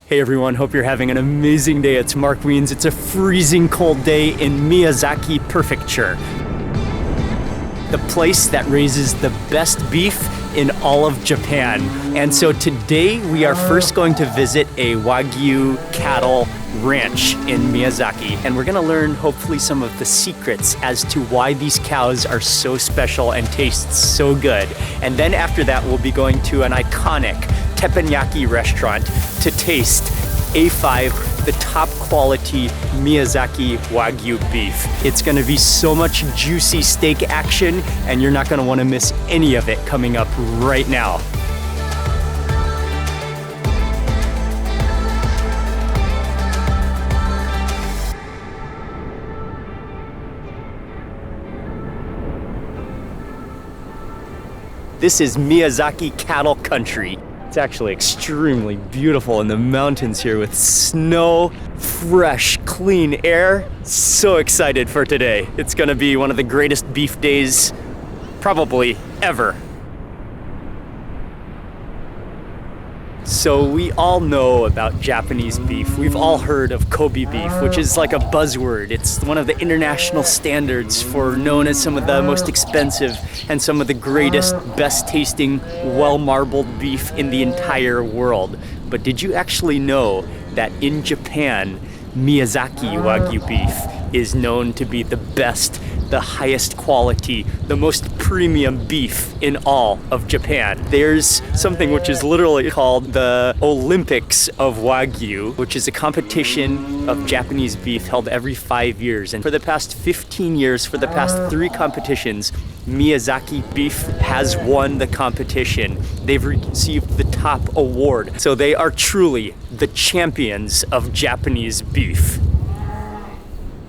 Hey everyone, hope you're having an amazing day. It's Mark Wiens. It's a freezing cold day in Miyazaki prefecture, the place that raises the best beef in all of Japan. And so today we are first going to visit a Wagyu cattle ranch in Miyazaki, and we're gonna learn hopefully some of the secrets as to why these cows are so special and taste so good. And then after that, we'll be going to an iconic Teppanyaki restaurant to taste A5, the top quality Miyazaki Wagyu beef. It's gonna be so much juicy steak action, and you're not gonna wanna miss any of it coming up right now. This is Miyazaki cattle country. It's actually extremely beautiful in the mountains here with snow, fresh, clean air. So excited for today. It's gonna be one of the greatest beef days probably ever. So we all know about Japanese beef. We've all heard of Kobe beef, which is like a buzzword. It's one of the international standards for known as some of the most expensive and some of the greatest, best tasting, well-marbled beef in the entire world. But did you actually know that in Japan, Miyazaki Wagyu beef is known to be the best, the highest quality, the most premium beef in all of Japan? There's something which is literally called the Olympics of Wagyu, which is a competition of Japanese beef held every 5 years. And for the past 15 years, for the past 3 competitions, Miyazaki Beef has won the competition. They've received the top award. So they are truly the champions of Japanese beef.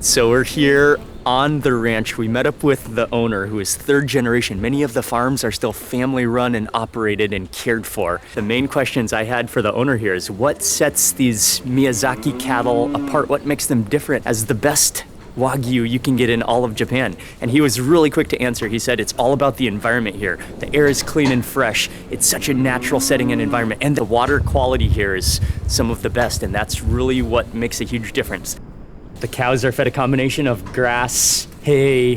So we're here on the ranch. We met up with the owner, who is 3rd generation. Many of the farms are still family run and operated and cared for. The main questions I had for the owner here is what sets these Miyazaki cattle apart? What makes them different as the best Wagyu you can get in all of Japan? And he was really quick to answer. He said it's all about the environment here. The air is clean and fresh. It's such a natural setting and environment. And the water quality here is some of the best. And that's really what makes a huge difference. The cows are fed a combination of grass, hay,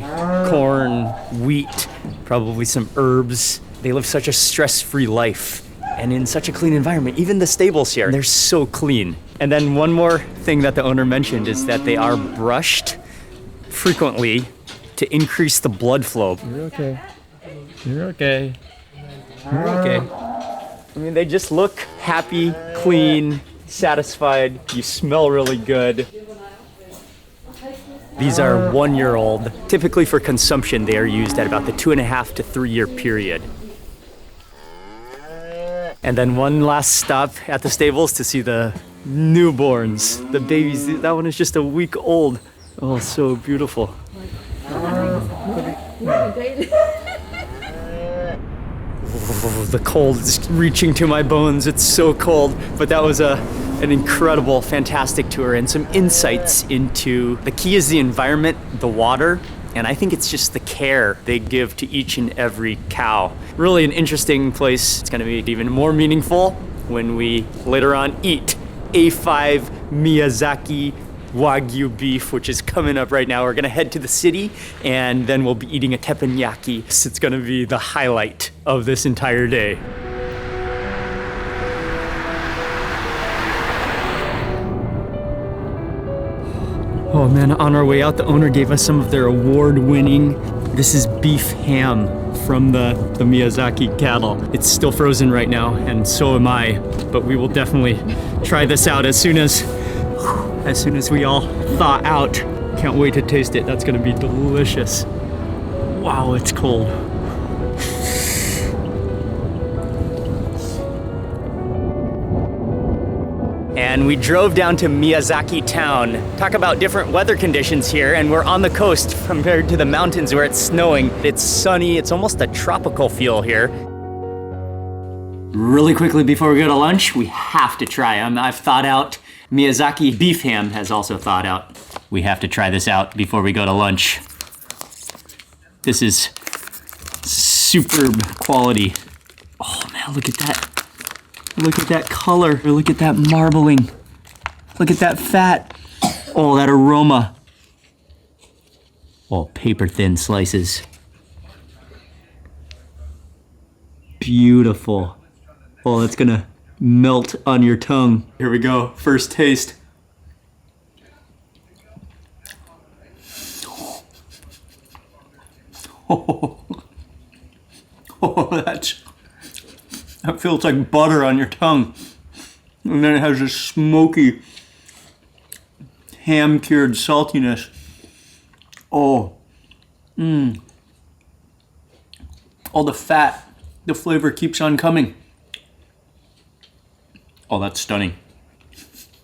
corn, wheat, probably some herbs. They live such a stress-free life and in such a clean environment. Even the stables here, they're so clean. And then one more thing that the owner mentioned is that they are brushed frequently to increase the blood flow. You're okay. You're okay. You're okay. I mean, they just look happy, clean, satisfied. You smell really good. These are 1-year-old. Typically for consumption, they are used at about the 2.5 to 3 year period. And then one last stop at the stables to see the newborns, the babies. That one is just a week old. Oh, so beautiful. Oh, the cold is reaching to my bones. It's so cold, but that was an incredible, fantastic tour and some insights into the key is the environment, the water, and I think it's just the care they give to each and every cow. Really an interesting place. It's gonna be even more meaningful when we later on eat A5 Miyazaki Wagyu beef, which is coming up right now. We're gonna head to the city and then we'll be eating a teppanyaki. It's gonna be the highlight of this entire day. Oh man, on our way out, the owner gave us some of their award-winning, this is beef ham from the Miyazaki cattle. It's still frozen right now, and so am I, but we will definitely try this out as soon as we all thaw out. Can't wait to taste it. That's gonna be delicious. Wow, it's cold. And we drove down to Miyazaki town. Talk about different weather conditions here, and we're on the coast compared to the mountains where it's snowing. It's sunny, it's almost a tropical feel here. Really quickly before we go to lunch, we have to try them. I've thought out, Miyazaki Beef Ham has also thought out. We have to try this out before we go to lunch. This is superb quality. Oh man, look at that. Look at that color. Look at that marbling. Look at that fat. Oh, that aroma. Oh, paper thin slices. Beautiful. Oh, that's gonna melt on your tongue. Here we go, first taste. Oh, that feels like butter on your tongue. And then it has this smoky, ham-cured saltiness. Oh, all the fat, the flavor keeps on coming. Oh, that's stunning.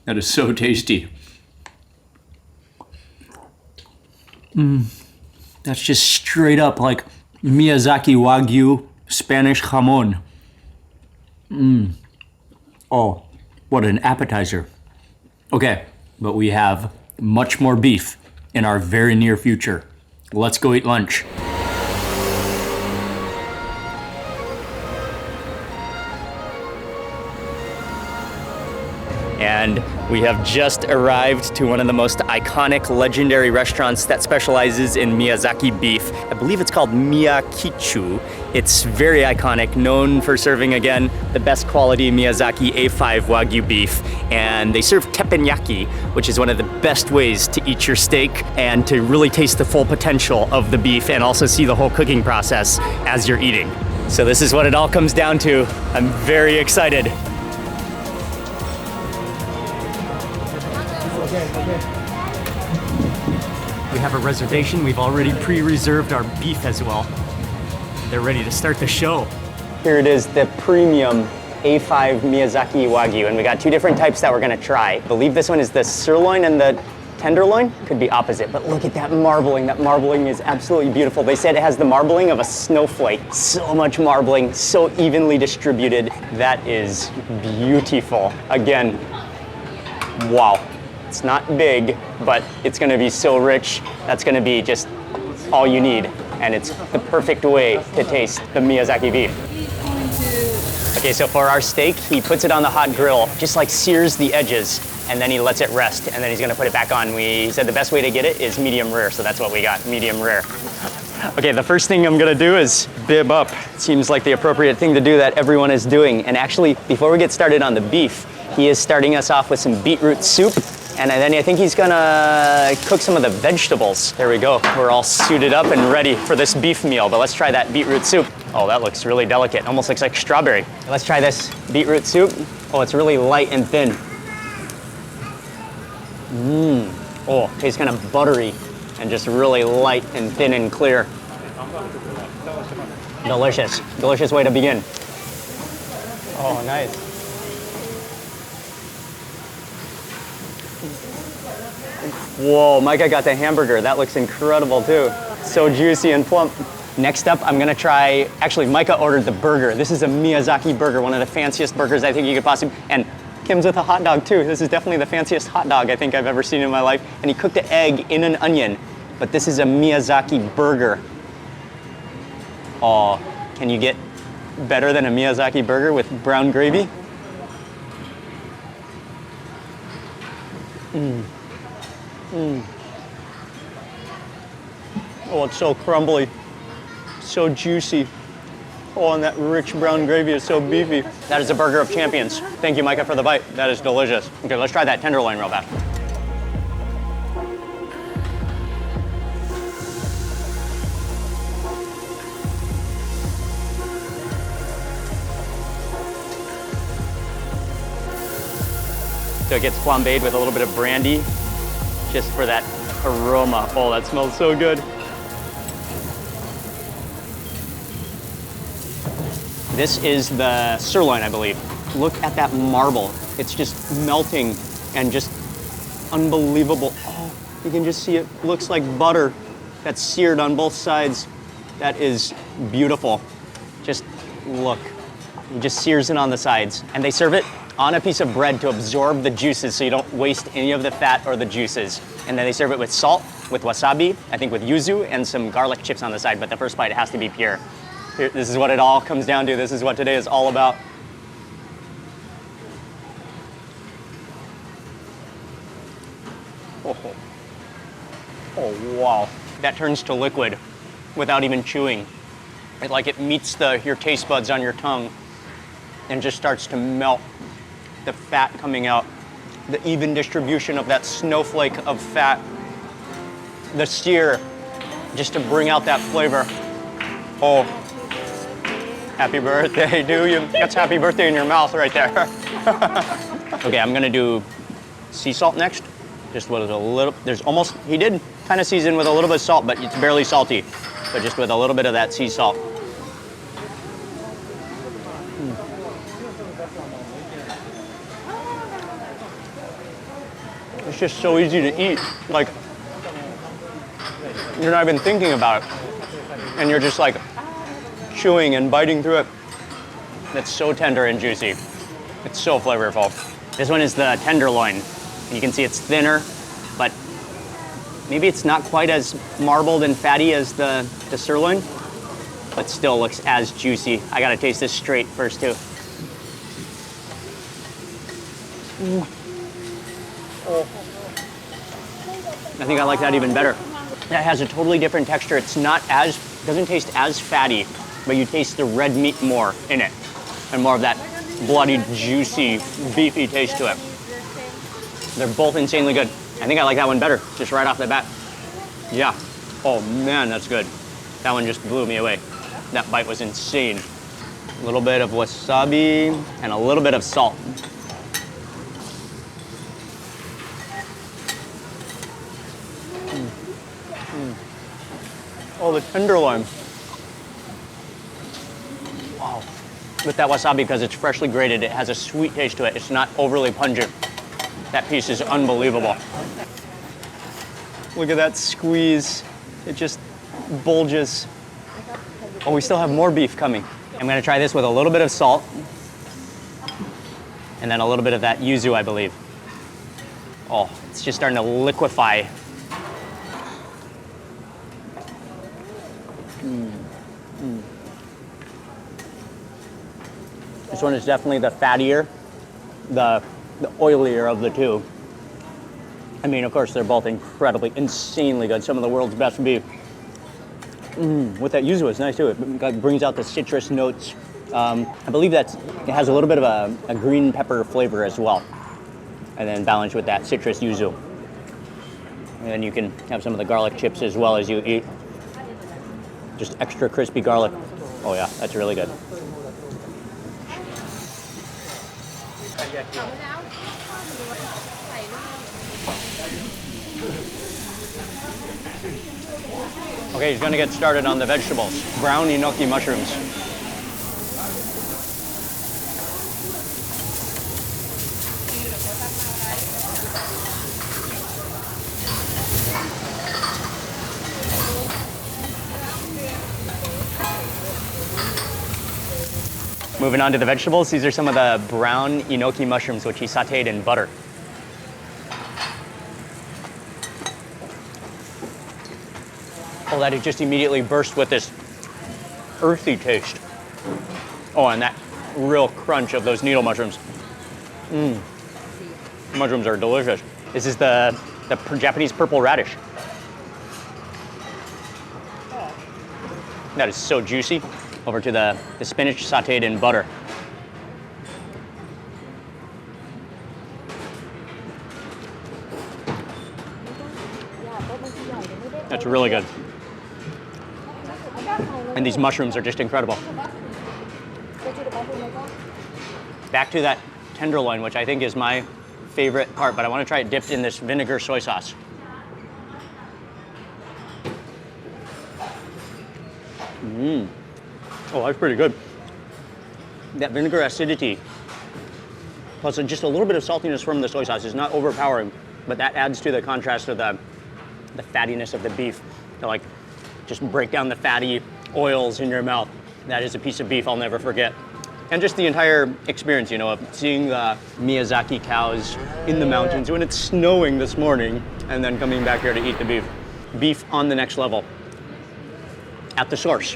That is so tasty. That's just straight up like Miyazaki Wagyu Spanish jamon. Oh, what an appetizer. Okay, but we have much more beef in our very near future. Let's go eat lunch. And we have just arrived to one of the most iconic, legendary restaurants that specializes in Miyazaki beef. I believe it's called Miyakichu. It's very iconic, known for serving, again, the best quality Miyazaki A5 Wagyu beef. And they serve Teppanyaki, which is one of the best ways to eat your steak and to really taste the full potential of the beef and also see the whole cooking process as you're eating. So this is what it all comes down to. I'm very excited. We have a reservation. We've already pre-reserved our beef as well. They're ready to start the show. Here it is, the premium A5 Miyazaki Wagyu, and we got two different types that we're gonna try. I believe this one is the sirloin and the tenderloin. Could be opposite, but look at that marbling. That marbling is absolutely beautiful. They said it has the marbling of a snowflake. So much marbling, so evenly distributed. That is beautiful. Again, wow. It's not big, but it's gonna be so rich. That's gonna be just all you need. And it's the perfect way to taste the Miyazaki beef. Okay, so for our steak, he puts it on the hot grill, just like sears the edges, and then he lets it rest, and then he's gonna put it back on. He said the best way to get it is medium rare, so that's what we got, medium rare. Okay, the first thing I'm gonna do is bib up. Seems like the appropriate thing to do that everyone is doing. And actually, before we get started on the beef, he is starting us off with some beetroot soup. And then I think he's gonna cook some of the vegetables. There we go. We're all suited up and ready for this beef meal, but let's try that beetroot soup. Oh, that looks really delicate. Almost looks like strawberry. Let's try this beetroot soup. Oh, it's really light and thin. Oh, tastes kind of buttery and just really light and thin and clear. Delicious. Delicious way to begin. Oh, nice. Whoa, Micah got the hamburger. That looks incredible too. So juicy and plump. Next up, I'm gonna try, actually Micah ordered the burger. This is a Miyazaki burger, one of the fanciest burgers I think you could possibly, and Kim's with a hot dog too. This is definitely the fanciest hot dog I think I've ever seen in my life. And he cooked an egg in an onion, but this is a Miyazaki burger. Oh, can you get better than a Miyazaki burger with brown gravy? Oh, it's so crumbly, so juicy. Oh, and that rich brown gravy is so beefy. That is a burger of champions. Thank you, Micah, for the bite. That is delicious. Okay, let's try that tenderloin real fast. So it gets flambéed with a little bit of brandy, just for that aroma. Oh, that smells so good. This is the sirloin, I believe. Look at that marble. It's just melting and just unbelievable. Oh, you can just see it looks like butter that's seared on both sides. That is beautiful. Just look. It just sears it on the sides. And they serve it on a piece of bread to absorb the juices so you don't waste any of the fat or the juices. And then they serve it with salt, with wasabi, I think with yuzu, and some garlic chips on the side, but the first bite has to be pure. This is what it all comes down to. This is what today is all about. Oh, oh wow. That turns to liquid without even chewing. It meets your taste buds on your tongue and just starts to melt. The fat coming out, the even distribution of that snowflake of fat, the sear, just to bring out that flavor. Oh, happy birthday to you. That's happy birthday in your mouth right there. Okay, I'm gonna do sea salt next. Just with a little, he did kind of season with a little bit of salt, but it's barely salty. But just with a little bit of that sea salt. It's just so easy to eat. Like, you're not even thinking about it. And you're just like chewing and biting through it. It's so tender and juicy. It's so flavorful. This one is the tenderloin. You can see it's thinner, but maybe it's not quite as marbled and fatty as the sirloin, but still looks as juicy. I gotta taste this straight first too. Oh. I think I like that even better. That has a totally different texture. It's doesn't taste as fatty, but you taste the red meat more in it, and more of that bloody, juicy, beefy taste to it. They're both insanely good. I think I like that one better, just right off the bat. Yeah. Oh man, that's good. That one just blew me away. That bite was insane. A little bit of wasabi and a little bit of salt. Oh, the tenderloin. Wow. With that wasabi, because it's freshly grated, it has a sweet taste to it. It's not overly pungent. That piece is unbelievable. Look at that squeeze. It just bulges. Oh, we still have more beef coming. I'm gonna try this with a little bit of salt and then a little bit of that yuzu, I believe. Oh, it's just starting to liquefy. This one is definitely the fattier, the oilier of the two. I mean, of course, they're both insanely good. Some of the world's best beef. With that yuzu, it's nice too. It brings out the citrus notes. I believe it has a little bit of a green pepper flavor as well. And then balanced with that citrus yuzu. And then you can have some of the garlic chips as well as you eat. Just extra crispy garlic. Oh yeah, that's really good. Okay, he's gonna get started on the vegetables. Brown enoki mushrooms. Moving on to the vegetables, these are some of the brown enoki mushrooms which he sauteed in butter. Oh, that it just immediately burst with this earthy taste. Oh, and that real crunch of those needle mushrooms. Mushrooms are delicious. This is the Japanese purple radish. That is so juicy. Over to the spinach sauteed in butter. That's really good. And these mushrooms are just incredible. Back to that tenderloin, which I think is my favorite part, but I want to try it dipped in this vinegar soy sauce. Oh, that's pretty good. That vinegar acidity, plus just a little bit of saltiness from the soy sauce is not overpowering, but that adds to the contrast of the fattiness of the beef to like just break down the fatty oils in your mouth. That is a piece of beef I'll never forget. And just the entire experience, you know, of seeing the Miyazaki cows in the mountains when it's snowing this morning, and then coming back here to eat the beef. Beef on the next level. At the source.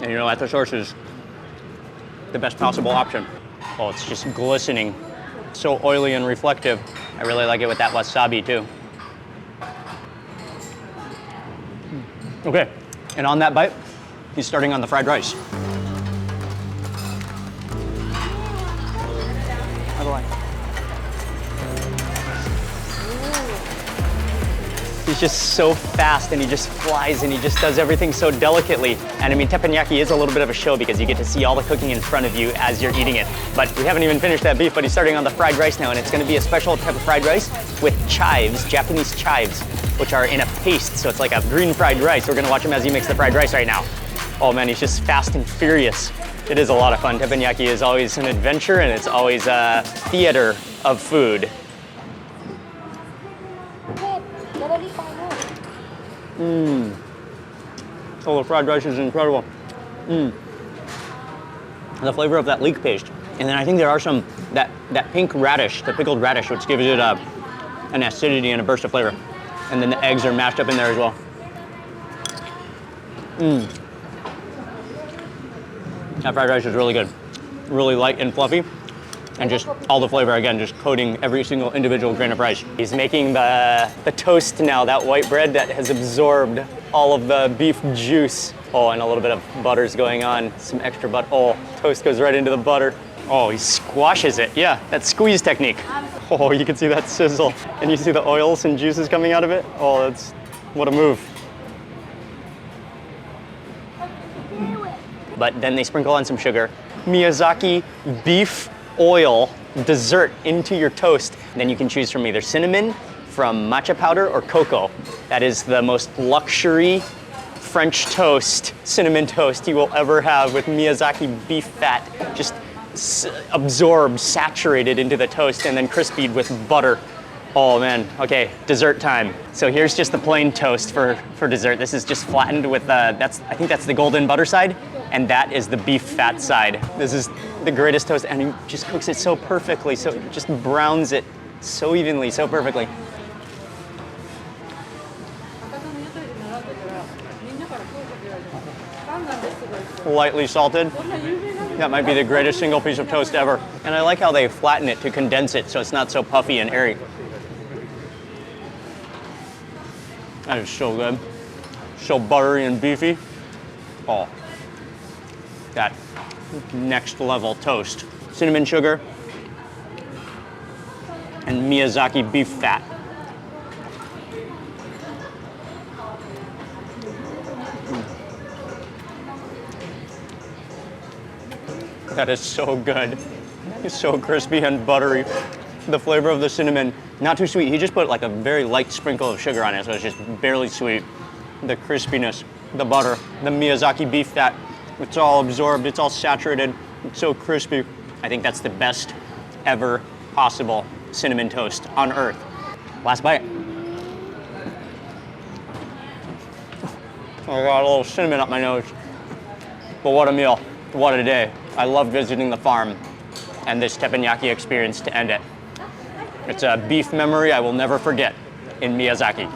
And you know, at the source is the best possible option. Oh, it's just glistening. So oily and reflective. I really like it with that wasabi too. Okay, and on that bite, he's starting on the fried rice. How do I? He's just so fast and he just flies and he just does everything so delicately. And I mean, teppanyaki is a little bit of a show because you get to see all the cooking in front of you as you're eating it. But we haven't even finished that beef, but he's starting on the fried rice now, and it's gonna be a special type of fried rice with chives, Japanese chives, which are in a paste, so it's like a green fried rice. We're gonna watch him as he makes the fried rice right now. Oh man, he's just fast and furious. It is a lot of fun. Teppanyaki is always an adventure and it's always a theater of food. Oh, the fried rice is incredible. The flavor of that leek paste. And then I think there are some, that pink radish, the pickled radish, which gives it an acidity and a burst of flavor. And then the eggs are mashed up in there as well. That fried rice is really good. Really light and fluffy. And just all the flavor, again, just coating every single individual grain of rice. He's making the toast now, that white bread that has absorbed all of the beef juice. Oh, and a little bit of butter's going on, some extra butter. Oh, toast goes right into the butter. Oh, he squashes it. Yeah, that squeeze technique. Oh, you can see that sizzle. And you see the oils and juices coming out of it. Oh, that's, what a move. But then they sprinkle on some sugar. Miyazaki beef oil dessert into your toast. Then you can choose from either cinnamon, from matcha powder, or cocoa. That is the most luxury French toast, cinnamon toast you will ever have, with Miyazaki beef fat just absorbed, saturated into the toast, and then crispied with butter. Oh man, okay, dessert time. So here's just the plain toast for dessert. This is just flattened with, I think that's the golden butter side, and that is the beef fat side. This is the greatest toast, and he just cooks it so perfectly, so just browns it so evenly, so perfectly. Lightly salted. That might be the greatest single piece of toast ever. And I like how they flatten it to condense it so it's not so puffy and airy. That is so good. So buttery and beefy. Oh, that next level toast. Cinnamon sugar and Miyazaki beef fat. That is so good. It's so crispy and buttery. The flavor of the cinnamon, not too sweet. He just put like a very light sprinkle of sugar on it, so it's just barely sweet. The crispiness, the butter, the Miyazaki beef fat, it's all absorbed, it's all saturated, it's so crispy. I think that's the best ever possible cinnamon toast on earth. Last bite. I got a little cinnamon up my nose. But what a meal, what a day. I love visiting the farm and this teppanyaki experience to end it. It's a beef memory I will never forget in Miyazaki.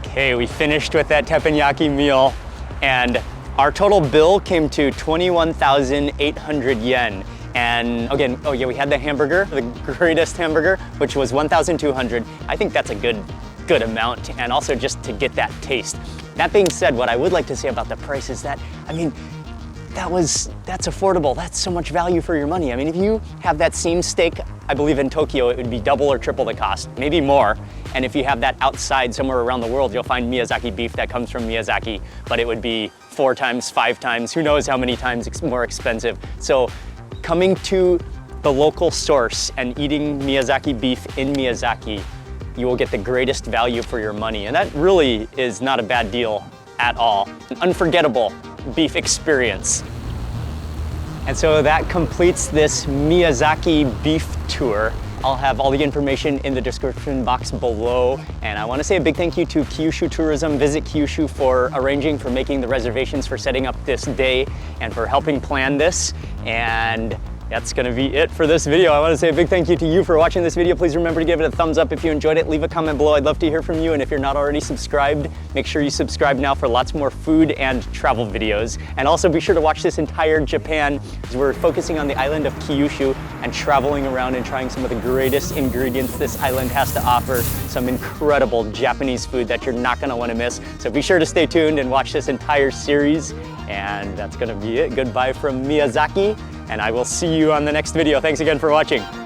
Okay, we finished with that teppanyaki meal, and our total bill came to 21,800 yen. And again, oh yeah, we had the hamburger, the greatest hamburger, which was 1,200. I think that's a good amount, and also just to get that taste. That being said, what I would like to say about the price is that, I mean, that's affordable. That's so much value for your money. I mean, if you have that same steak, I believe in Tokyo, it would be double or triple the cost, maybe more. And if you have that outside somewhere around the world, you'll find Miyazaki beef that comes from Miyazaki, but it would be 4 times, 5 times, who knows how many times more expensive. So coming to the local source and eating Miyazaki beef in Miyazaki, you will get the greatest value for your money. And that really is not a bad deal at all. An unforgettable beef experience. And so that completes this Miyazaki beef tour. I'll have all the information in the description box below. And I want to say a big thank you to Kyushu Tourism, Visit Kyushu, for arranging, for making the reservations, for setting up this day, and for helping plan this. And That's gonna be it for this video. I wanna say a big thank you to you for watching this video. Please remember to give it a thumbs up if you enjoyed it. Leave a comment below. I'd love to hear from you. And if you're not already subscribed, make sure you subscribe now for lots more food and travel videos. And also be sure to watch this entire Japan, as we're focusing on the island of Kyushu and traveling around and trying some of the greatest ingredients this island has to offer. Some incredible Japanese food that you're not gonna wanna miss. So be sure to stay tuned and watch this entire series. And that's gonna be it. Goodbye from Miyazaki. And I will see you on the next video. Thanks again for watching.